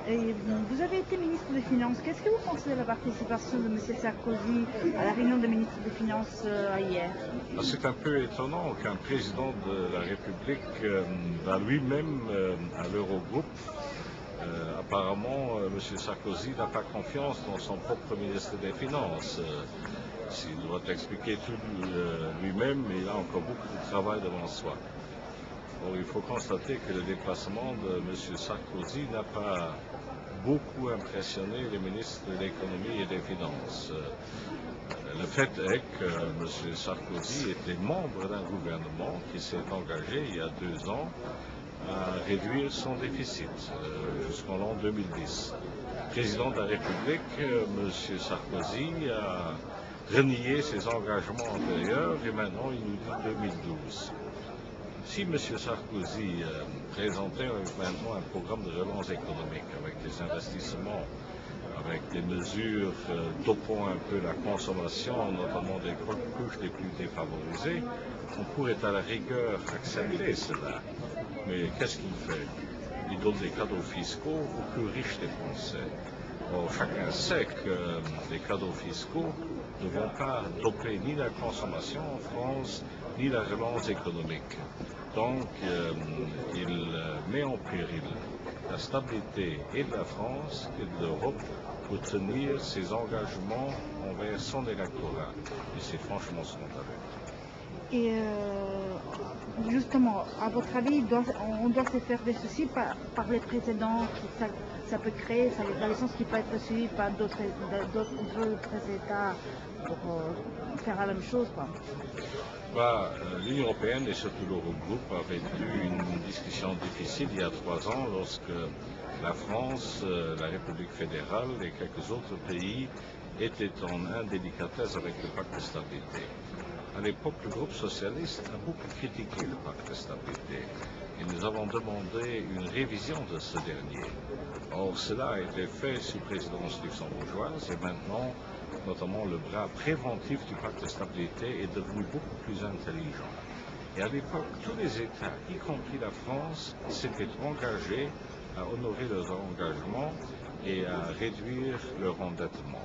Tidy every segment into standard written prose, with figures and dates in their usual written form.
Et vous avez été ministre des Finances. Qu'est-ce que vous pensez de la participation de M. Sarkozy à la réunion des ministres des Finances hier? C'est un peu étonnant qu'un président de la République va lui-même à l'Eurogroupe. Apparemment, M. Sarkozy n'a pas confiance dans son propre ministre des Finances. S'il doit expliquer tout lui-même, il a encore beaucoup de travail devant soi. Or, il faut constater que le déplacement de M. Sarkozy n'a pas beaucoup impressionné les ministres de l'économie et des finances. Le fait est que M. Sarkozy était membre d'un gouvernement qui s'est engagé il y a 2 ans à réduire son déficit jusqu'en l'an 2010. Président de la République, M. Sarkozy a renié ses engagements antérieurs et maintenant il nous dit 2012. Si M. Sarkozy présentait maintenant un programme de relance économique avec des investissements, avec des mesures dopant un peu la consommation, notamment des couches les plus défavorisées, on pourrait à la rigueur accepter cela. Mais qu'est-ce qu'il fait? Il donne des cadeaux fiscaux aux plus riches des Français. Or, chacun sait que les cadeaux fiscaux ne vont pas doper ni la consommation en France, ni la relance économique. Donc, il met en péril la stabilité et de la France et de l'Europe pour tenir ses engagements envers son électorat. Et c'est franchement scandaleux. Et justement, à votre avis, on doit se faire des soucis par les précédents, ça peut créer, la licence qui peut être suivie par d'autres États pour faire la même chose, quoi. L'Union européenne et surtout l'Eurogroupe avaient eu une discussion difficile il y a 3 ans lorsque la France, la République fédérale et quelques autres pays étaient en indélicatesse avec le pacte de stabilité. À l'époque, le groupe socialiste a beaucoup critiqué le pacte de stabilité et nous avons demandé une révision de ce dernier. Or, cela a été fait sous présidence luxembourgeoise et maintenant, notamment le bras préventif du pacte de stabilité est devenu beaucoup plus intelligent. Et à l'époque, tous les États, y compris la France, s'étaient engagés à honorer leurs engagements et à réduire leur endettement.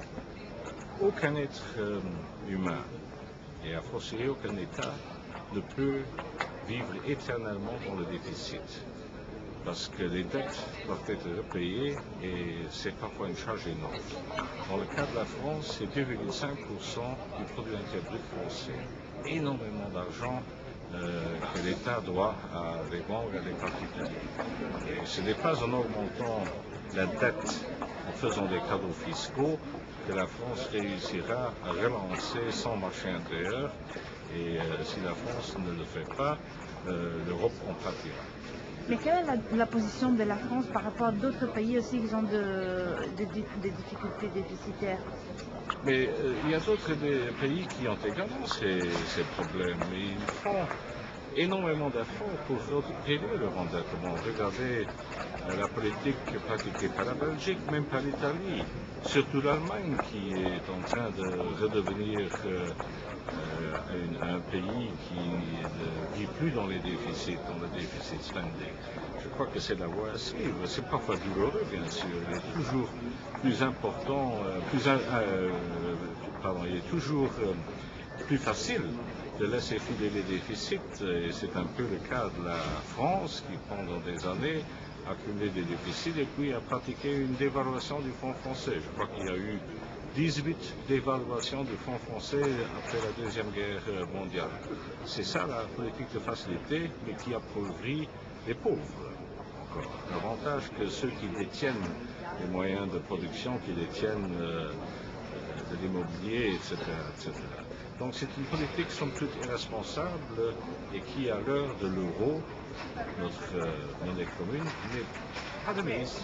Aucun être humain, et a fortiori aucun État, ne peut vivre éternellement dans le déficit. Parce que les dettes doivent être repayées et c'est parfois une charge énorme. Dans le cas de la France, c'est 2,5% du produit intérieur brut français. Énormément d'argent que l'État doit à les banques et à des particuliers. Et ce n'est pas en augmentant la dette, en faisant des cadeaux fiscaux, que la France réussira à relancer son marché intérieur. Et si la France ne le fait pas, l'Europe en pâtira. Mais quelle est la position de la France par rapport à d'autres pays aussi qui ont des difficultés déficitaires? Mais il y a d'autres pays qui ont également ces problèmes. Mais ils font énormément d'efforts pour réduire leur endettement. Regardez la politique pratiquée par la Belgique, même par l'Italie, surtout l'Allemagne qui est en train de redevenir un pays qui ne vit plus dans les déficits, dans le déficit spending. Je crois que c'est la voie à suivre. C'est parfois douloureux, bien sûr. Il est toujours plus important, il est toujours plus facile de laisser filer les déficits. Et c'est un peu le cas de la France qui, pendant des années, a accumulé des déficits et puis a pratiqué une dévaluation du franc français. Je crois qu'il y a eu 18 dévaluations du franc français après la Deuxième Guerre mondiale. C'est ça la politique de facilité, mais qui appauvrit les pauvres. Encore davantage que ceux qui détiennent les moyens de production, qui détiennent de l'immobilier, etc., etc. Donc c'est une politique somme toute irresponsable et qui, à l'heure de l'euro, notre monnaie commune, n'est pas de mise.